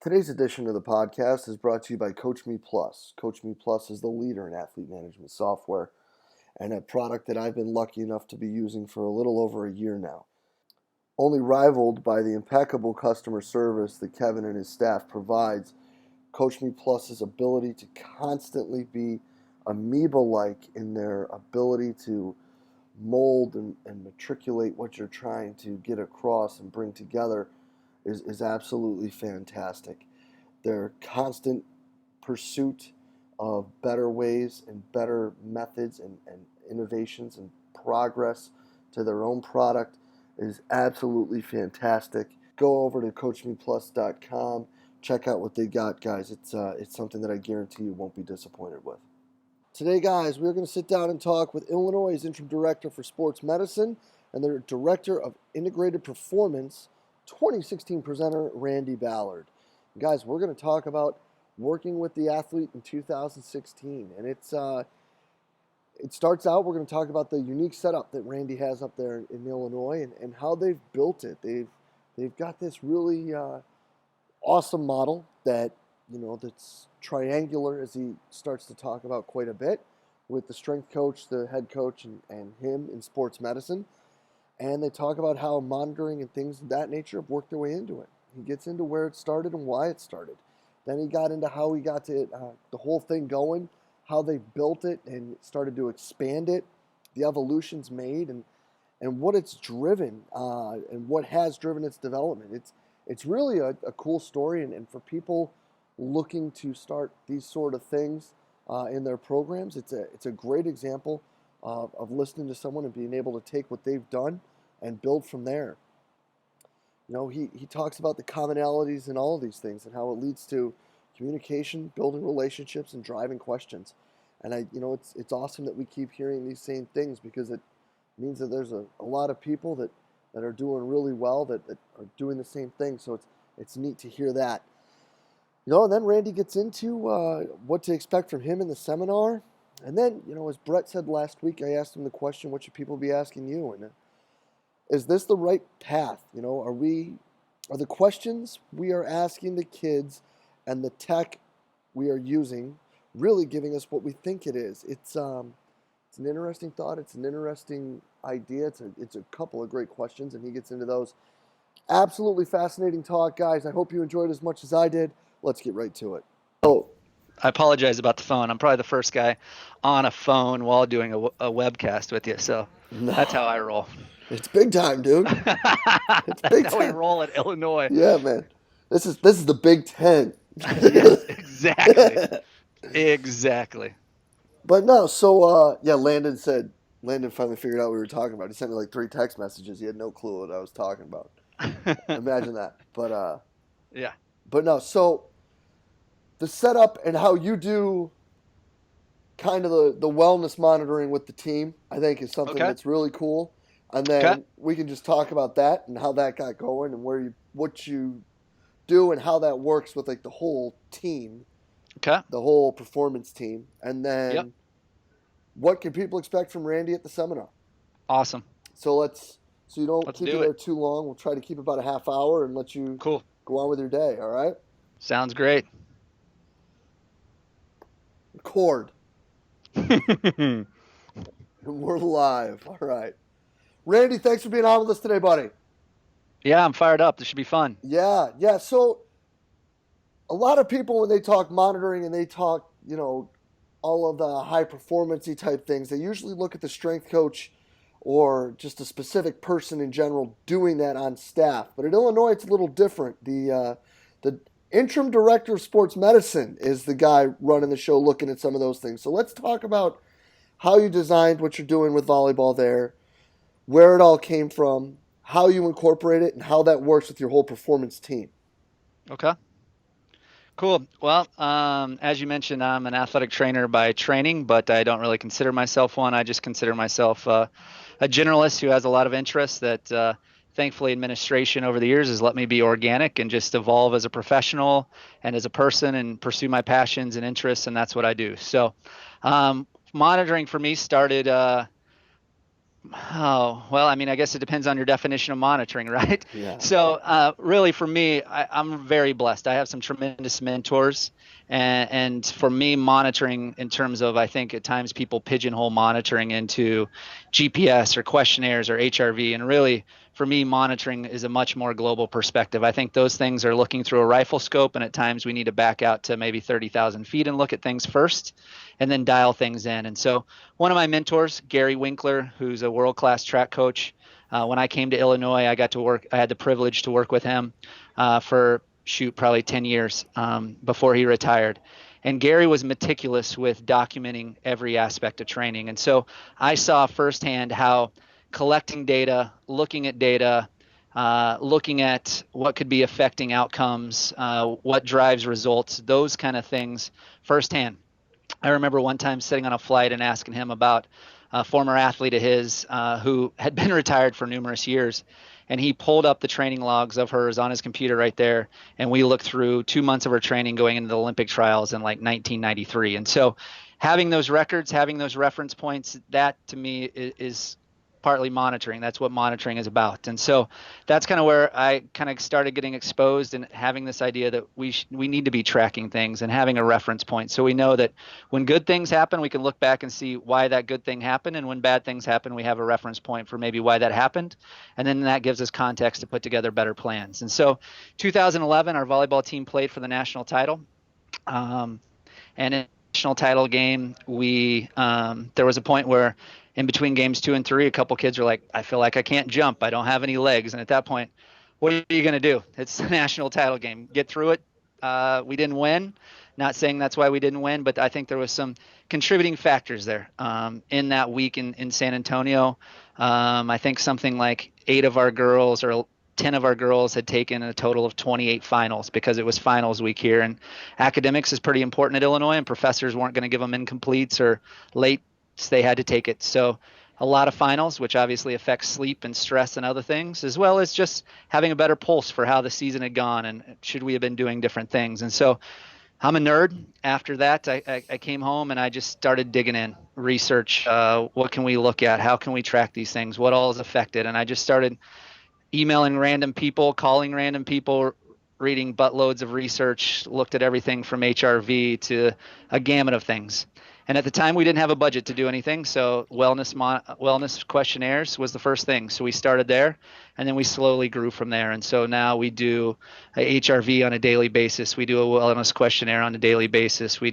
Today's edition of the podcast is brought to you by Coach Me Plus. Coach Me Plus is the leader in athlete management software and a product that I've been lucky enough to be using for a little over a year now. Only rivaled by the impeccable customer service that Kevin and his staff provides, Coach Me Plus's ability to constantly be amoeba-like in their ability to mold and matriculate what you're trying to get across and bring together is absolutely fantastic. Their constant pursuit of better ways and better methods and innovations and progress to their own product is absolutely fantastic. Go over to CoachMePlus.com. Check out what they got, guys. It's something that I guarantee you won't be disappointed with. Today, guys, we're going to sit down and talk with Illinois' interim director for sports medicine and their director of integrated performance, 2016 presenter Randy Ballard. Guys, we're going to talk about working with the athlete in 2016, and it starts out, we're going to talk about the unique setup that Randy has up there in Illinois and how they've built it. They've got this really awesome model that's triangular, as he starts to talk about quite a bit, with the strength coach, the head coach, and him in sports medicine. And they talk about how monitoring and things of that nature have worked their way into it. He gets into where it started and why it started. Then he got into how he got to the whole thing going, how they built it and started to expand it, the evolutions made, and what it's driven and what has driven its development. It's really a cool story, and for people looking to start these sort of things in their programs, it's a great example of listening to someone and being able to take what they've done and build from there. You know, he talks about the commonalities in all of these things and how it leads to communication, building relationships, and driving questions. And it's awesome that we keep hearing these same things, because it means that there's a lot of people that are doing really well that are doing the same thing. So it's neat to hear that. And then Randy gets into what to expect from him in the seminar. And then, as Brett said last week, I asked him the question, what should people be asking you? And is this the right path? Are the questions we are asking the kids and the tech we are using really giving us what we think it is? It's an interesting thought. It's an interesting idea. It's a couple of great questions, and he gets into those. Absolutely fascinating talk, guys. I hope you enjoyed as much as I did. Let's get right to it. I apologize about the phone. I'm probably the first guy on a phone while doing a webcast with you, so that's how I roll. It's big time, dude. It's big time. That's how we roll at Illinois. Yeah, man. This is the Big Ten. Yes, exactly. Exactly. But no, so Landon finally figured out what we were talking about. He sent me like 3 text messages. He had no clue what I was talking about. Imagine that. But yeah. But no, so the setup and how you do kind of the wellness monitoring with the team, I think, is something that's really cool. And then we can just talk about that and how that got going and what you do and how that works with like the whole team, the whole performance team. And then what can people expect from Randy at the seminar? Awesome. So you don't keep it there too long. We'll try to keep about a half hour and let you go on with your day. All right? Sounds great. Record. We're live. All right. Randy, thanks for being on with us today, buddy. Yeah, I'm fired up. This should be fun. Yeah. So a lot of people, when they talk monitoring and they talk, all of the high performance-y type things, they usually look at the strength coach or just a specific person in general doing that on staff. But at Illinois, it's a little different. The interim director of sports medicine is the guy running the show, looking at some of those things. So let's talk about how you designed what you're doing with volleyball there, where it all came from, how you incorporate it, and how that works with your whole performance team. Okay. Cool. Well, as you mentioned, I'm an athletic trainer by training, but I don't really consider myself one. I just consider myself a generalist who has a lot of interests that thankfully administration over the years has let me be organic and just evolve as a professional and as a person and pursue my passions and interests, and that's what I do. So monitoring for me started Oh, well, I mean, I guess it depends on your definition of monitoring, right? Yeah. So, really, for me, I'm very blessed. I have some tremendous mentors. And for me, monitoring in terms of, I think at times people pigeonhole monitoring into GPS or questionnaires or HRV. And really, for me, monitoring is a much more global perspective. I think those things are looking through a rifle scope. And at times we need to back out to maybe 30,000 feet and look at things first and then dial things in. And so, one of my mentors, Gary Winkler, who's a world-class track coach. When I came to Illinois, I got to work. I had the privilege to work with him for probably 10 years before he retired. And Gary was meticulous with documenting every aspect of training. And so I saw firsthand how collecting data, looking at what could be affecting outcomes, what drives results, those kind of things firsthand. I remember one time sitting on a flight and asking him about a former athlete of his who had been retired for numerous years. And he pulled up the training logs of hers on his computer right there. And we looked through 2 months of her training going into the Olympic trials in like 1993. And so having those records, having those reference points, that to me is partly monitoring. That's what monitoring is about. And so that's kind of where I kind of started getting exposed and having this idea that we need to be tracking things and having a reference point. So we know that when good things happen, we can look back and see why that good thing happened. And when bad things happen, we have a reference point for maybe why that happened. And then that gives us context to put together better plans. And so 2011, our volleyball team played for the national title. And in the national title game, there was a point where in between games 2 and 3, a couple kids were like, I feel like I can't jump. I don't have any legs. And at that point, what are you going to do? It's the national title game. Get through it. We didn't win. Not saying that's why we didn't win, but I think there was some contributing factors there in that week in San Antonio. I think something like 8 of our girls or 10 of our girls had taken a total of 28 finals because it was finals week here. And academics is pretty important at Illinois, and professors weren't going to give them incompletes or late. They had to take it. So a lot of finals, which obviously affects sleep and stress and other things, as well as just having a better pulse for how the season had gone and should we have been doing different things. And so I'm a nerd. After that, I came home and I just started digging in, research. What can we look at? How can we track these things? What all is affected? And I just started emailing random people, calling random people, reading buttloads of research, looked at everything from HRV to a gamut of things. And at the time, we didn't have a budget to do anything, so wellness questionnaires was the first thing. So we started there, and then we slowly grew from there. And so now we do a HRV on a daily basis. We do a wellness questionnaire on a daily basis. We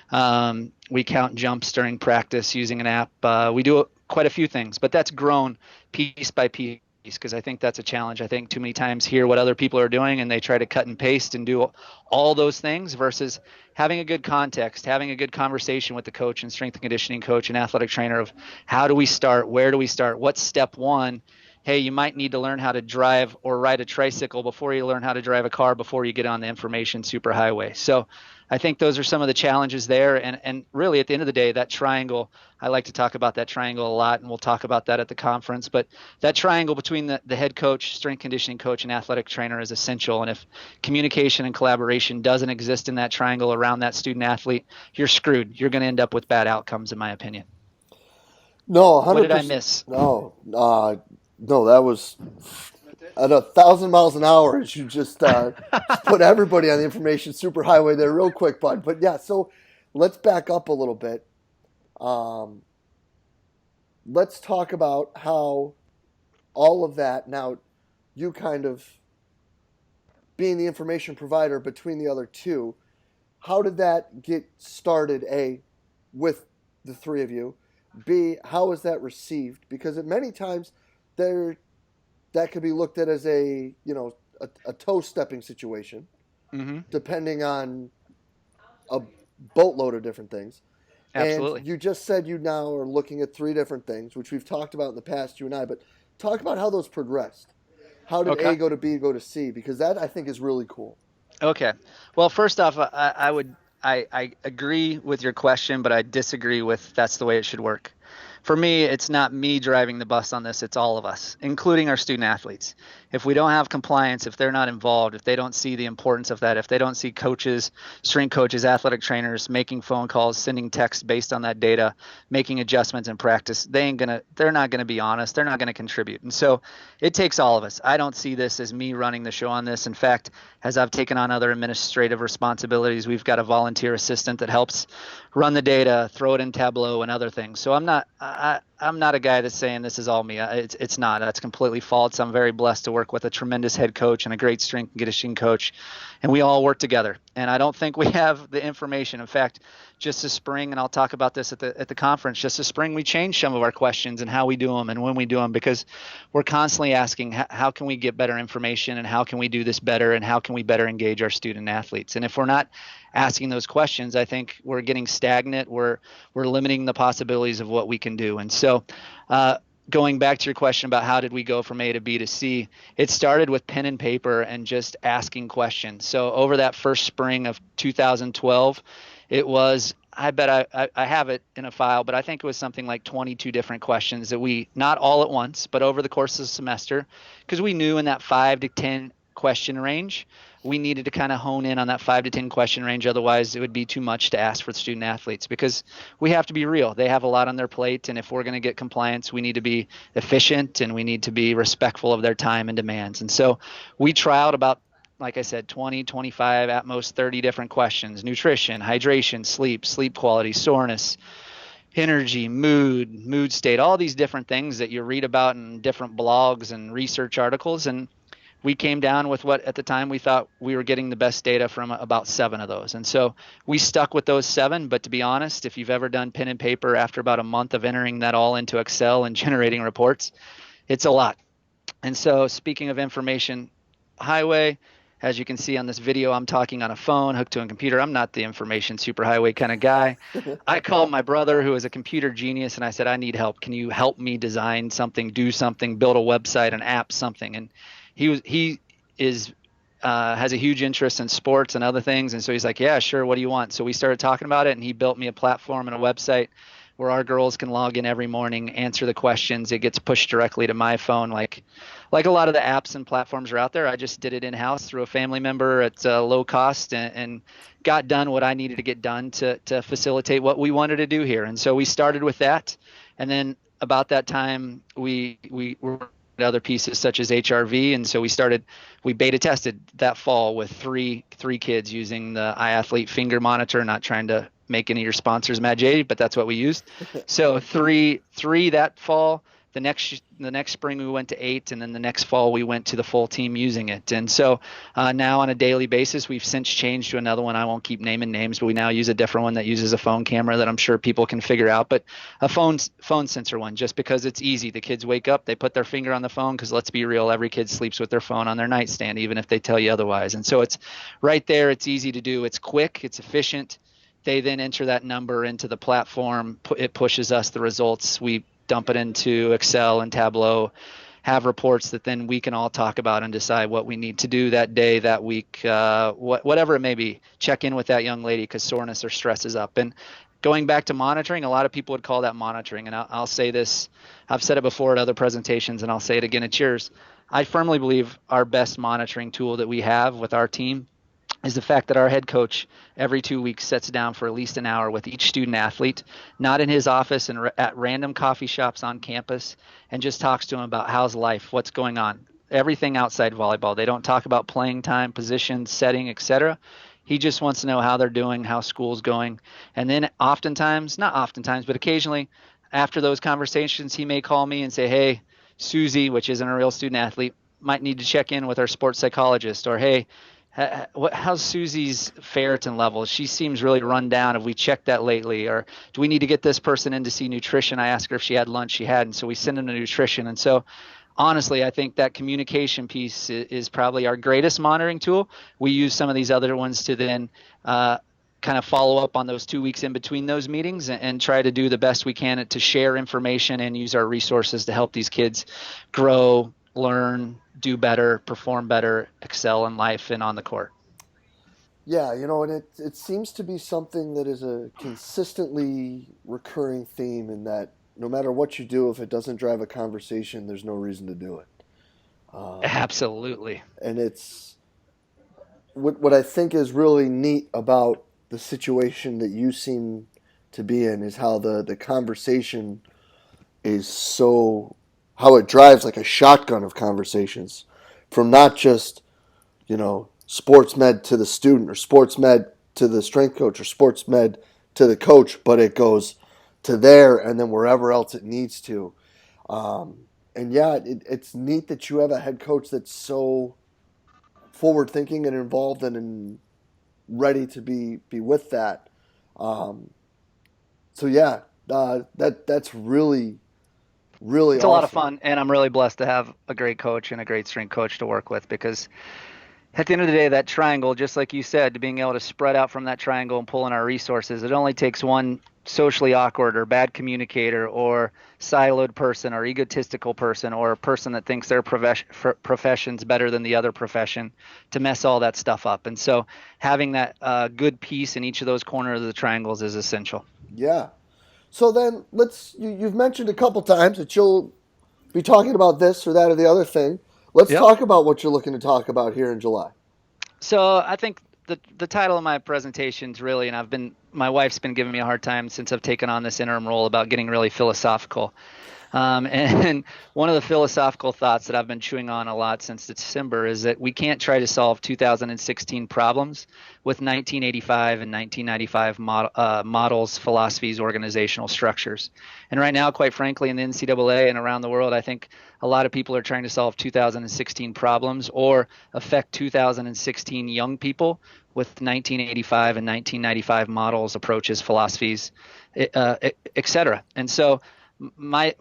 count jumps during practice using an app. We do quite a few things, but that's grown piece by piece because I think that's a challenge. I think too many times hear what other people are doing and they try to cut and paste and do all those things versus having a good context, having a good conversation with the coach and strength and conditioning coach and athletic trainer of how do we start, where do we start, what's step one. Hey, you might need to learn how to drive or ride a tricycle before you learn how to drive a car before you get on the information superhighway. So I think those are some of the challenges there. And really, at the end of the day, that triangle, I like to talk about that triangle a lot, and we'll talk about that at the conference. But that triangle between the head coach, strength conditioning coach, and athletic trainer is essential. And if communication and collaboration doesn't exist in that triangle around that student athlete, you're screwed. You're going to end up with bad outcomes, in my opinion. No, What did I 100%. miss? No, no, that was at 1,000 miles an hour. As you just put everybody on the information superhighway there, real quick, bud. But yeah, so let's back up a little bit. Um, let's talk about how all of that now you kind of being the information provider between the other two. How did that get started? A, with the three of you. B, how is that received? Because at many times there that could be looked at as a toe stepping situation, Mm-hmm. depending on a boatload of different things. And Absolutely. you just said you now are looking at three different things, which we've talked about in the past, you and I. But talk about how those progressed. How did A Okay. go to B go to C? Because that I think is really cool. Okay. Well, first off, I agree with your question, but I disagree with that's the way it should work. for me, it's not me driving the bus on this, it's all of us, including our student athletes. If we don't have compliance, if they're not involved, if they don't see the importance of that, if they don't see coaches, strength coaches, athletic trainers making phone calls, sending texts based on that data, making adjustments in practice, they're not gonna be honest, they're not gonna contribute. And so it takes all of us. I don't see this as me running the show on this. In fact, as I've taken on other administrative responsibilities, we've got a volunteer assistant that helps run the data, throw it in Tableau and other things. So I'm not a guy that's saying this is all me. It's not. That's completely false. I'm very blessed to work with a tremendous head coach and a great strength and conditioning coach, and we all work together. And I don't think we have the information. In fact, just this spring, and I'll talk about this at the conference, just this spring we changed some of our questions and how we do them and when we do them, because we're constantly asking how can we get better information and how can we do this better and how can we better engage our student athletes. And if we're not asking those questions, I think we're getting stagnant. We're limiting the possibilities of what we can do. And so going back to your question about how did we go from A to B to C, it started with pen and paper and just asking questions. So over that first spring of 2012, it was, I bet I have it in a file, but I think it was something like 22 different questions that we, not all at once, but over the course of the semester, because we knew in that 5 to 10 question range, we needed to kind of hone in on that 5 to 10 question range. Otherwise, it would be too much to ask for student athletes, because we have to be real. They have a lot on their plate. And if we're going to get compliance, we need to be efficient and we need to be respectful of their time and demands. And so we trialed about, like I said, 20, 25, at most 30 different questions: nutrition, hydration, sleep quality, soreness, energy, mood state, all these different things that you read about in different blogs and research articles. And we came down with what at the time we thought we were getting the best data from about 7 of those. And so we stuck with those 7. But to be honest, if you've ever done pen and paper after about a month of entering that all into Excel and generating reports, it's a lot. And so speaking of information highway, as you can see on this video, I'm talking on a phone hooked to a computer. I'm not the information superhighway kind of guy. I called my brother, who is a computer genius, and I said, I need help. Can you help me design something, do something, build a website, an app, something? And he has a huge interest in sports and other things. And so he's like, yeah, sure. What do you want? So we started talking about it, and he built me a platform and a website where our girls can log in every morning, answer the questions. It gets pushed directly to my phone, like a lot of the apps and platforms are out there. I just did it in-house through a family member at low cost, and got done what I needed to get done to facilitate what we wanted to do here. And so we started with that. And then about that time, we were other pieces such as HRV. And so we beta tested that fall with three kids using the iAthlete finger monitor, not trying to make any of your sponsors mad, Jay, but that's what we used. So three that fall. The next spring we went to 8, and then the next fall we went to the full team using it. And so now on a daily basis, we've since changed to another one. I won't keep naming names, but we now use a different one that uses a phone camera that I'm sure people can figure out, but a phone sensor one, just because it's easy. The kids wake up, they put their finger on the phone, because let's be real, every kid sleeps with their phone on their nightstand, even if they tell you otherwise. And so it's right there. It's easy to do. It's quick. It's efficient. They then enter that number into the platform. It pushes us the results. We dump it into Excel and Tableau, have reports that then we can all talk about and decide what we need to do that day, that week, whatever it may be. Check in with that young lady because soreness or stress is up. And going back to monitoring, a lot of people would call that monitoring. And I'll say this, I've said it before at other presentations, and I'll say it again at yours. I firmly believe our best monitoring tool that we have with our team is the fact that our head coach every 2 weeks sits down for at least an hour with each student athlete, not in his office and at random coffee shops on campus, and just talks to him about how's life, what's going on, everything outside volleyball. They don't talk about playing time, position, setting, etc. He just wants to know how they're doing, how school's going. And then not oftentimes, but occasionally after those conversations, he may call me and say, hey, Susie, which isn't a real student athlete, might need to check in with our sports psychologist, or hey, how's Susie's ferritin levels? She seems really run down. Have we checked that lately? Or do we need to get this person in to see nutrition? I asked her if she had lunch. She hadn't, so we send them to nutrition. And so honestly, I think that communication piece is probably our greatest monitoring tool. We use some of these other ones to then kind of follow up on those 2 weeks in between those meetings and try to do the best we can to share information and use our resources to help these kids grow, learn, do better, perform better, excel in life and on the court. Yeah, and it seems to be something that is a consistently recurring theme in that no matter what you do, if it doesn't drive a conversation, there's no reason to do it. Um, Absolutely. and it's what I think is really neat about the situation that you seem to be in is how the conversation is so how it drives like a shotgun of conversations from not just sports med to the student or sports med to the strength coach or sports med to the coach, but it goes to there and then wherever else it needs to. Um, and yeah, it's neat that you have a head coach that's so forward thinking and involved and ready to be with that. Um, so yeah, that's really It's a lot of awesome. fun, and I'm really blessed to have a great coach and a great strength coach to work with because at the end of the day, that triangle, just like you said, to being able to spread out from that triangle and pull in our resources, it only takes one socially awkward or bad communicator or siloed person or egotistical person or a person that thinks their profession's better than the other profession to mess all that stuff up. And so having that good piece in each of those corners of the triangles is essential. Yeah. So then you've mentioned a couple times that you'll be talking about this or that or the other thing. Let's Yep. talk about what you're looking to talk about here in July. So I think the title of my presentation's really, and my wife's been giving me a hard time since I've taken on this interim role about getting really philosophical. And one of the philosophical thoughts that I've been chewing on a lot since December is that we can't try to solve 2016 problems with 1985 and 1995 models, philosophies, organizational structures. And right now, quite frankly, in the NCAA and around the world, I think a lot of people are trying to solve 2016 problems or affect 2016 young people with 1985 and 1995 models, approaches, philosophies, etc. And so my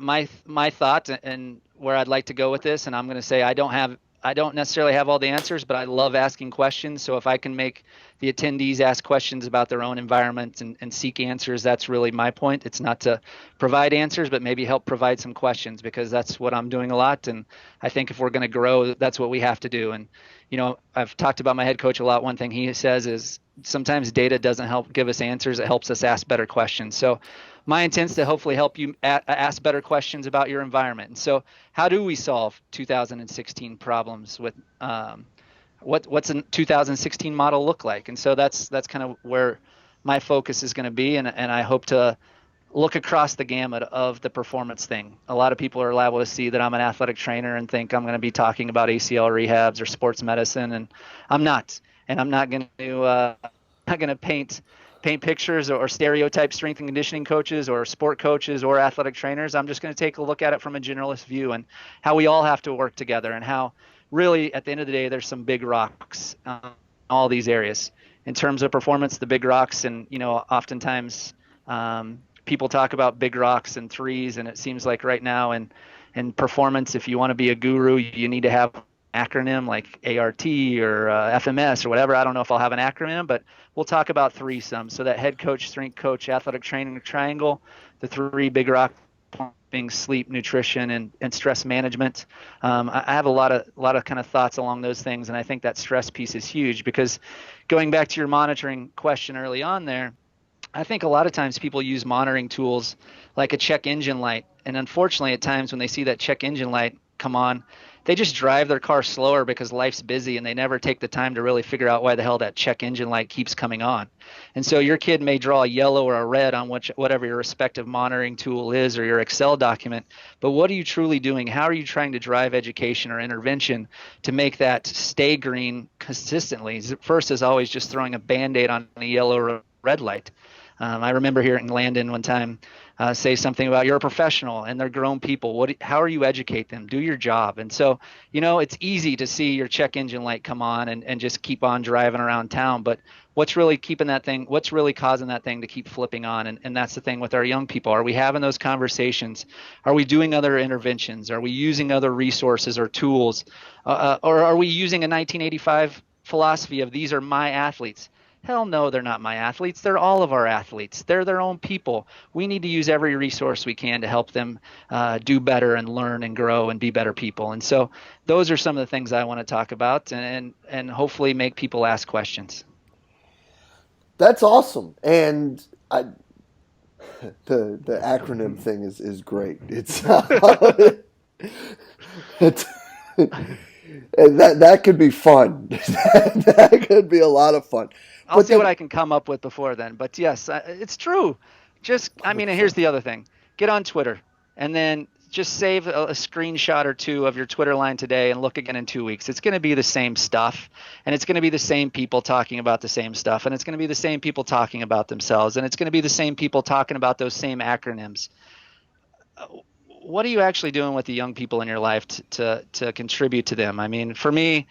thought and where I'd like to go with this, and I'm going to say I don't necessarily have all the answers, but I love asking questions. So if I can make the attendees ask questions about their own environment and seek answers, that's really my point. It's not to provide answers, but maybe help provide some questions because that's what I'm doing a lot. And I think if we're going to grow, that's what we have to do. And I've talked about my head coach a lot. One thing he says is sometimes data doesn't help give us answers. It helps us ask better questions. So my intent is to hopefully help you ask better questions about your environment. And so how do we solve 2016 problems with what's a 2016 model look like? And so that's kind of where my focus is going to be. And I hope to look across the gamut of the performance thing. A lot of people are liable to see that I'm an athletic trainer and think I'm going to be talking about ACL rehabs or sports medicine, and I'm not. And I'm not going to paint pictures or stereotype strength and conditioning coaches or sport coaches or athletic trainers. I'm just going to take a look at it from a generalist view and how we all have to work together and how really at the end of the day there's some big rocks in all these areas in terms of performance. The big rocks, and oftentimes people talk about big rocks and threes, and it seems like right now in performance, if you want to be a guru, you need to have an acronym like ART or FMS or whatever. I don't know if I'll have an acronym, but we'll talk about threesome. So that head coach, strength coach, athletic training triangle, the three big rocks being sleep, nutrition, and stress management. I have a lot of kind of thoughts along those things, and I think that stress piece is huge because going back to your monitoring question early on there, I think a lot of times people use monitoring tools like a check engine light. And unfortunately, at times when they see that check engine light come on, they just drive their car slower because life's busy and they never take the time to really figure out why the hell that check engine light keeps coming on. And so your kid may draw a yellow or a red on whatever your respective monitoring tool is or your Excel document. But what are you truly doing? How are you trying to drive education or intervention to make that stay green consistently? First is always just throwing a Band-Aid on a yellow or red light. I remember hearing Landon one time say something about you're a professional and they're grown people. How are you educate them? Do your job. And so, it's easy to see your check engine light come on and just keep on driving around town. But what's really causing that thing to keep flipping on? And that's the thing with our young people. Are we having those conversations? Are we doing other interventions? Are we using other resources or tools? Or are we using a 1985 philosophy of these are my athletes? Hell no, they're not my athletes. They're all of our athletes. They're their own people. We need to use every resource we can to help them do better and learn and grow and be better people. And so those are some of the things I want to talk about and hopefully make people ask questions. That's awesome. And The acronym thing is great. It's and that could be fun. That could be a lot of fun. I'll But see what then I can come up with before then. But yes, it's true. Just, I mean, and here's 100%. the other thing: get on Twitter, and then just save a screenshot or two of your Twitter line today, and look again in 2 weeks. It's going to be the same stuff, and it's going to be the same people talking about the same stuff, and it's going to be the same people talking about themselves, and it's going to be the same people talking about those same acronyms. What are you actually doing with the young people in your life to contribute to them? I mean, for me,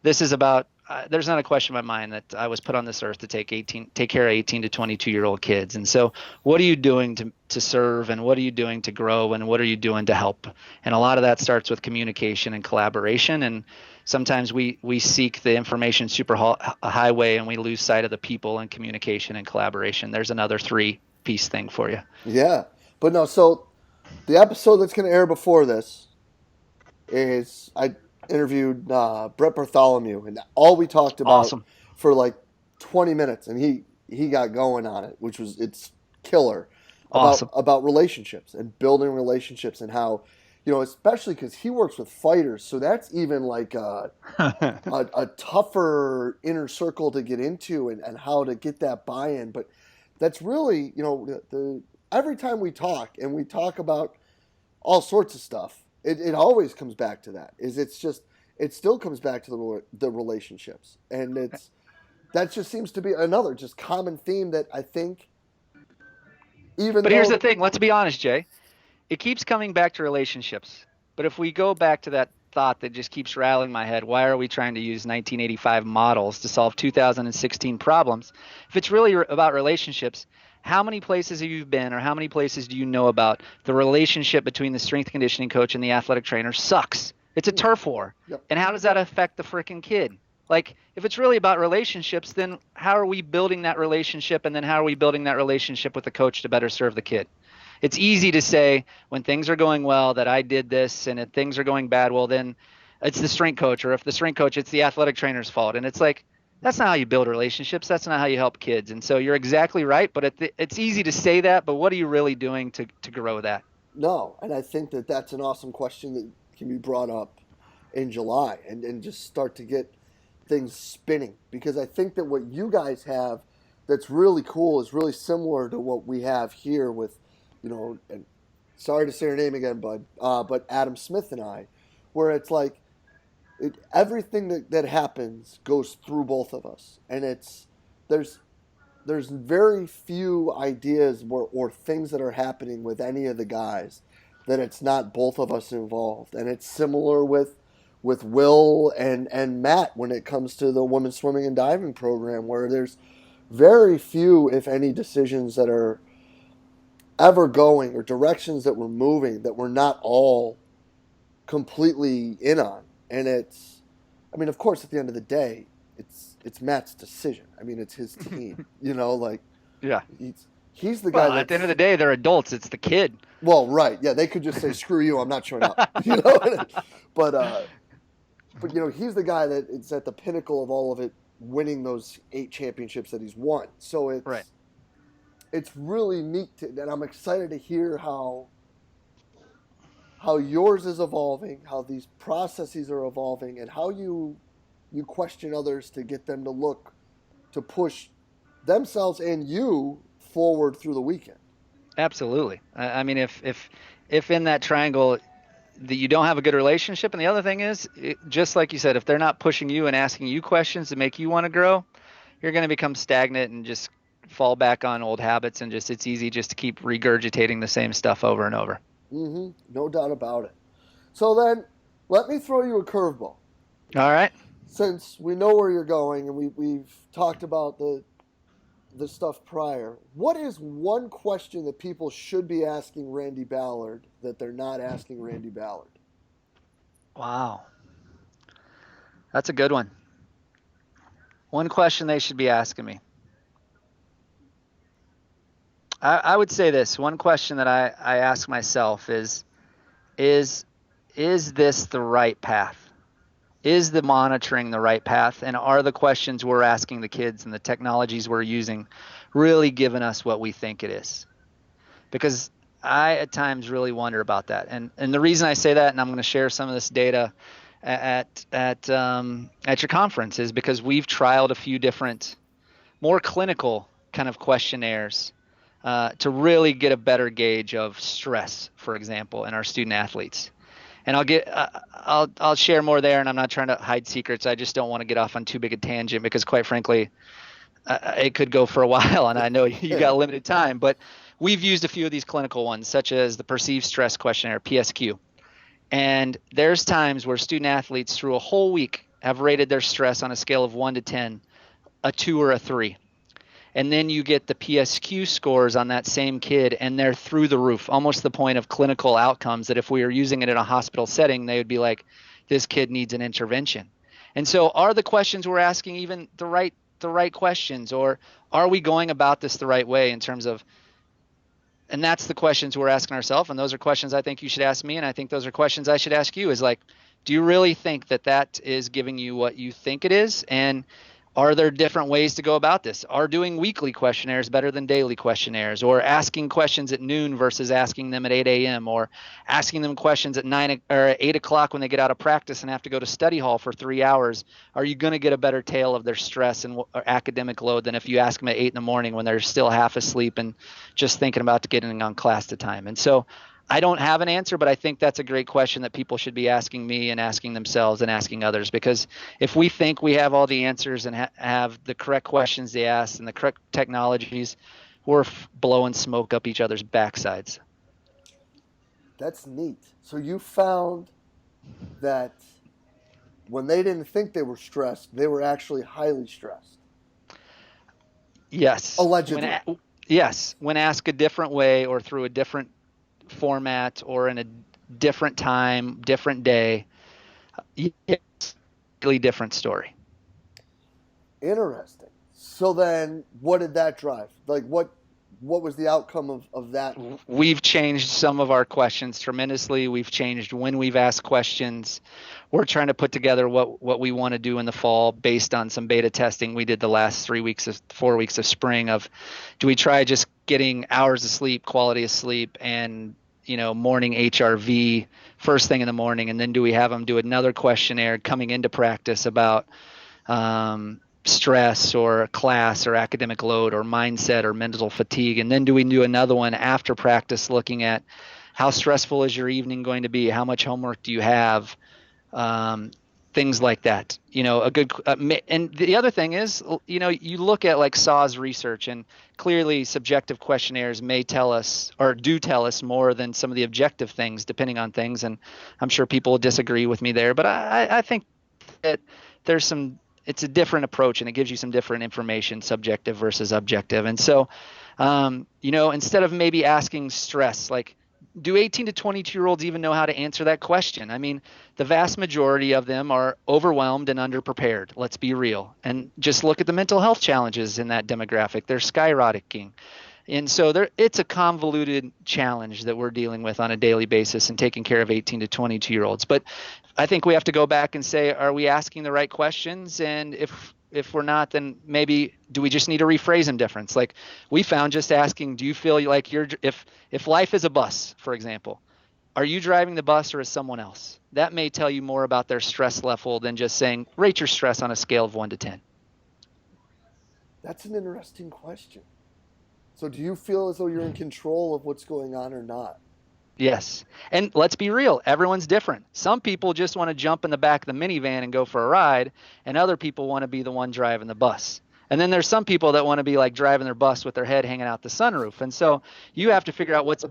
this is about there's not a question in my mind that I was put on this earth to take care of 18 to 22-year-old kids. And so what are you doing to serve, and what are you doing to grow, and what are you doing to help? And a lot of that starts with communication and collaboration. And sometimes we seek the information highway and we lose sight of the people and communication and collaboration. There's another 3-piece thing for you. Yeah, but no. So the episode that's going to air before this is I interviewed Brett Bartholomew, and all we talked about Awesome. for like 20 minutes, and he got going on it, which was it's killer Awesome. about relationships and building relationships and how especially because he works with fighters, so that's even like a tougher inner circle to get into and how to get that buy-in. But that's really the every time we talk and we talk about all sorts of stuff, it always comes back to that. It still comes back to the relationships, and that just seems to be another just common theme that I think even But here's the though thing. Let's be honest, Jay. It keeps coming back to relationships. But if we go back to that thought that just keeps rattling my head, why are we trying to use 1985 models to solve 2016 problems? If it's really about relationships, how many places have you been, or how many places do you know about the relationship between the strength conditioning coach and the athletic trainer sucks? It's a turf war. yep. And how does that affect the freaking kid? Like, if it's really about relationships, then how are we building that relationship? And then how are we building that relationship with the coach to better serve the kid? It's easy to say when things are going well that I did this, and if things are going bad, well, then it's the strength coach, or if the strength coach, it's the athletic trainer's fault. And it's like, that's not how you build relationships. That's not how you help kids. And so you're exactly right, but it's easy to say that, but what are you really doing to grow that? No, and I think that that's an awesome question that can be brought up in July and just start to get things spinning, because I think that what you guys have that's really cool is really similar to what we have here with, and sorry to say her name again, bud, but Adam Smith and I, where it's like everything that happens goes through both of us, and there's there's very few ideas or things that are happening with any of the guys that it's not both of us involved. And it's similar with Will and Matt when it comes to the women's swimming and diving program, where there's very few, if any, decisions that are ever going or directions that we're moving that we're not all completely in on. And I mean, of course, at the end of the day, it's Matt's decision. I mean, it's his team. Like Yeah. he's the guy Well, at the end of the day, they're adults. It's the kid. well, right, yeah, they could just say screw you, I'm not showing up. But he's the guy that it's at the pinnacle of all of it, winning those 8 championships that he's won. So Right. it's really neat and I'm excited to hear how yours is evolving, how these processes are evolving, and how you question others to get them to push themselves and you forward through the weekend. Absolutely. I mean, if in that triangle that you don't have a good relationship, and the other thing is, just like you said, if they're not pushing you and asking you questions to make you want to grow, you're going to become stagnant and just fall back on old habits, and it's easy just to keep regurgitating the same stuff over and over. No doubt about it. So then, let me throw you a curveball. All right. Since we know where you're going and we've talked about the stuff prior, what is one question that people should be asking Randy Ballard that they're not asking Randy Ballard? Wow. That's a good one. One question they should be asking me. I would say this. One question that I ask myself is this the right path? Is the monitoring the right path? And are the questions we're asking the kids and the technologies we're using really giving us what we think it is? because I at times really wonder about that. And the reason I say that, and I'm going to share some of this data at your conference, is because we've trialed a few different more clinical kind of questionnaires to really get a better gauge of stress, for example, in our student athletes. And I'll share more there, and I'm not trying to hide secrets. I just don't want to get off on too big a tangent because, quite frankly, it could go for a while, and I know you got limited time. But we've used a few of these clinical ones, such as the Perceived Stress Questionnaire, PSQ. And there's times where student athletes through a whole week have rated their stress on a scale of 1 to 10, a 2 or a 3. And then you get the PSQ scores on that same kid, and they're through the roof, almost the point of clinical outcomes that if we were using it in a hospital setting, they would be like, this kid needs an intervention. And so are the questions we're asking even the right questions, or are we going about this the right way in terms of, and that's the questions we're asking ourselves, and those are questions I think you should ask me, and I think those are questions I should ask you, is like, do you really think that is giving you what you think it is? And are there different ways to go about this? Are doing weekly questionnaires better than daily questionnaires, or asking questions at noon versus asking them at 8 a.m., or asking them questions at 9 or 8 o'clock when they get out of practice and have to go to study hall for 3 hours? Are you going to get a better tale of their stress and academic load than if you ask them at 8 in the morning when they're still half asleep and just thinking about getting on class to time? And so I don't have an answer, but I think that's a great question that people should be asking me and asking themselves and asking others, because if we think we have all the answers and have the correct questions they ask and the correct technologies, we're blowing smoke up each other's backsides. That's neat. So you found that when they didn't think they were stressed, they were actually highly stressed. Yes. Allegedly. When asked a different way or through a different format or in a different time, different day, yes, really different story. Interesting. So then what did that drive? Like what was the outcome of that? We've changed some of our questions tremendously. We've changed when we've asked questions. We're trying to put together what we want to do in the fall based on some beta testing we did the last 4 weeks of spring. Of, do we try just getting hours of sleep, quality of sleep, and morning HRV first thing in the morning, and then do we have them do another questionnaire coming into practice about stress or class or academic load or mindset or mental fatigue, and then do we do another one after practice looking at how stressful is your evening going to be, how much homework do you have, things like that. A good and the other thing is, you look at like SAWS research, and clearly subjective questionnaires may tell us or do tell us more than some of the objective things depending on things, and I'm sure people will disagree with me there, but I think that it's a different approach, and it gives you some different information, subjective versus objective. And so, instead of maybe asking stress, like, do 18 to 22-year-olds even know how to answer that question? I mean, the vast majority of them are overwhelmed and underprepared. Let's be real. And just look at the mental health challenges in that demographic. They're skyrocketing. And so it's a convoluted challenge that we're dealing with on a daily basis and taking care of 18 to 22-year-olds. But I think we have to go back and say, are we asking the right questions? And if we're not, then maybe do we just need to rephrase them different? Like we found just asking, do you feel like if life is a bus, for example, are you driving the bus or is someone else? That may tell you more about their stress level than just saying, rate your stress on a scale of 1 to 10. That's an interesting question. So do you feel as though you're in control of what's going on or not? Yes. And let's be real, everyone's different. Some people just want to jump in the back of the minivan and go for a ride, and other people want to be the one driving the bus. And then there's some people that want to be like driving their bus with their head hanging out the sunroof. And so you have to figure out what's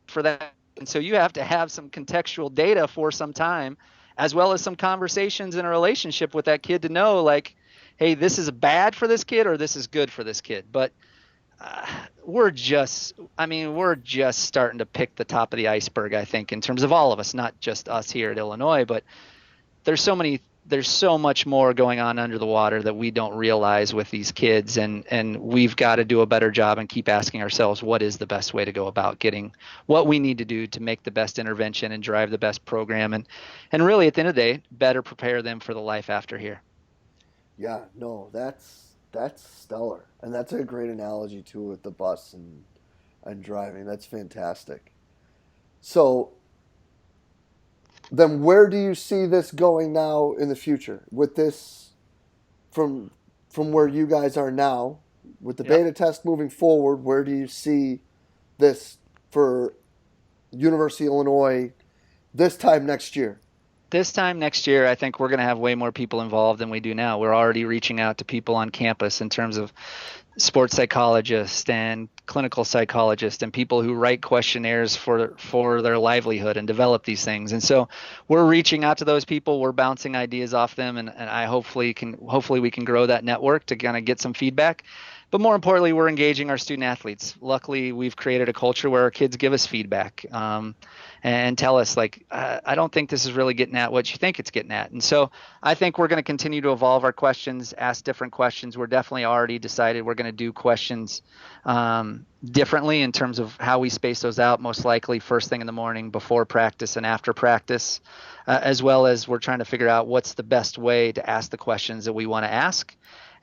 for that. And so you have to have some contextual data for some time, as well as some conversations in a relationship with that kid to know, like, hey, this is bad for this kid or this is good for this kid. But we're just starting to pick the top of the iceberg, I think, in terms of all of us, not just us here at Illinois, but there's so much more going on under the water that we don't realize with these kids. And we've got to do a better job and keep asking ourselves, what is the best way to go about getting what we need to do to make the best intervention and drive the best program. And really at the end of the day, better prepare them for the life after here. Yeah, no, that's stellar. And that's a great analogy too with the bus and and driving. That's fantastic. So then where do you see this going now in the future with this from where you guys are now with the Yep. beta test moving forward? Where do you see this for University of Illinois this time next year? This time next year, I think we're going to have way more people involved than we do now. We're already reaching out to people on campus in terms of sports psychologists and clinical psychologists and people who write questionnaires for their livelihood and develop these things. And so we're reaching out to those people. We're bouncing ideas off them, and I hopefully we can grow that network to kind of get some feedback. But more importantly, we're engaging our student athletes. Luckily, we've created a culture where our kids give us feedback and tell us, like, I don't think this is really getting at what you think it's getting at. And so I think we're going to continue to evolve our questions, ask different questions. We're definitely already decided we're going to do questions differently in terms of how we space those out, most likely first thing in the morning, before practice and after practice, as well as we're trying to figure out what's the best way to ask the questions that we want to ask.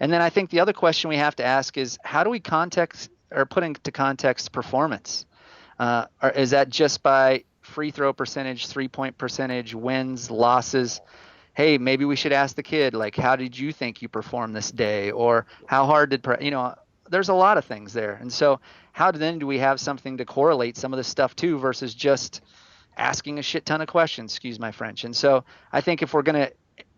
And then I think the other question we have to ask is, how do we context or put into context performance? Or is that just by free throw percentage, 3-point percentage, wins, losses? Hey, maybe we should ask the kid, like, how did you think you performed this day? Or how hard did, there's a lot of things there. And so how then do we have something to correlate some of this stuff to versus just asking a shit ton of questions, excuse my French. And so I think if we're going to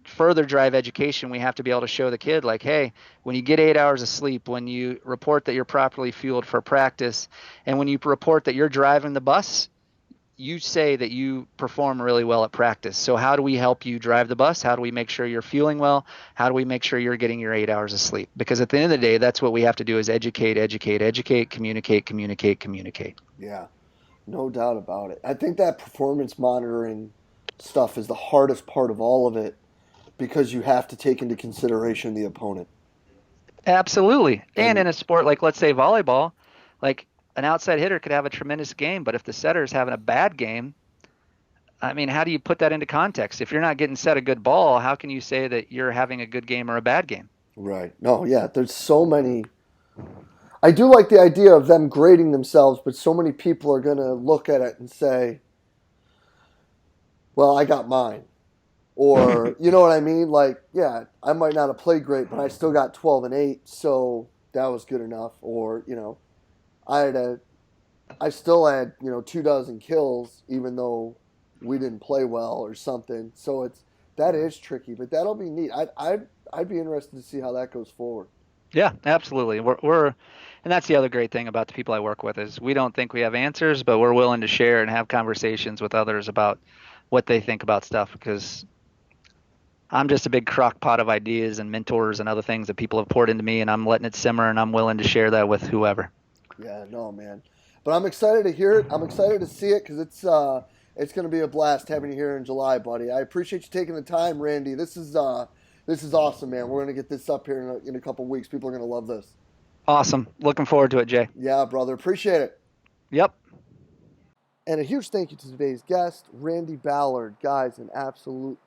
further drive education, we have to be able to show the kid, like, hey, when you get 8 hours of sleep, when you report that you're properly fueled for practice, and when you report that you're driving the bus, you say that you perform really well at practice. So how do we help you drive the bus? How do we make sure you're fueling well? How do we make sure you're getting your 8 hours of sleep? Because at the end of the day, that's what we have to do, is educate, communicate. Yeah, no doubt about it. I think that performance monitoring stuff is the hardest part of all of it because you have to take into consideration the opponent. Absolutely. And And in a sport like, let's say, volleyball, like, an outside hitter could have a tremendous game, but if the setter is having a bad game, I mean, how do you put that into context? If you're not getting set a good ball, how can you say that you're having a good game or a bad game? right. No, yeah, there's so many. I do like the idea of them grading themselves, but so many people are going to look at it and say, well, I got mine. Or, you know what I mean? Like, yeah, I might not have played great, but I still got 12 and 8, so that was good enough. Or, I had I still had, 2 dozen kills, even though we didn't play well or something. So that is tricky, but that'll be neat. I'd be interested to see how that goes forward. Yeah, absolutely. And that's the other great thing about the people I work with, is we don't think we have answers, but we're willing to share and have conversations with others about what they think about stuff, because I'm just a big crock pot of ideas and mentors and other things that people have poured into me, and I'm letting it simmer, and I'm willing to share that with whoever. Yeah, no, man. But I'm excited to hear it. I'm excited to see it because it's going to be a blast having you here in July, buddy. I appreciate you taking the time, Randy. This is awesome, man. We're going to get this up here in a couple weeks. People are going to love this. Awesome. Looking forward to it, Jay. Yeah, brother. Appreciate it. Yep. And a huge thank you to today's guest, Randy Ballard. Guys, an absolute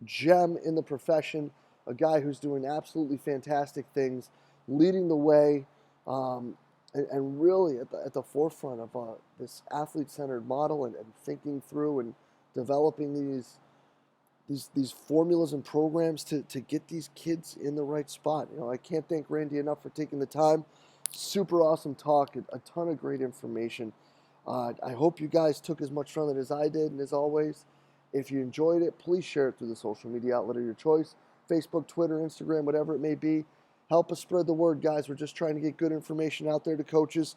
gem in the profession, a guy who's doing absolutely fantastic things, leading the way, and really at the forefront of this athlete-centered model and thinking through and developing these formulas and programs to get these kids in the right spot. I can't thank Randy enough for taking the time. Super awesome talk, a ton of great information. I hope you guys took as much from it as I did, and as always, if you enjoyed it, please share it through the social media outlet of your choice, Facebook, Twitter, Instagram, whatever it may be. Help us spread the word, guys. We're just trying to get good information out there to coaches.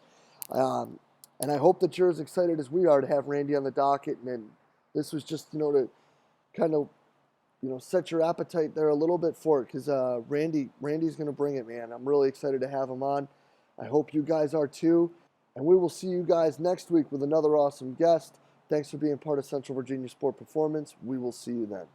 And I hope that you're as excited as we are to have Randy on the docket. And this was just, to kind of, set your appetite there a little bit for it, because Randy's going to bring it, man. I'm really excited to have him on. I hope you guys are too. And we will see you guys next week with another awesome guest. Thanks for being part of Central Virginia Sport Performance. We will see you then.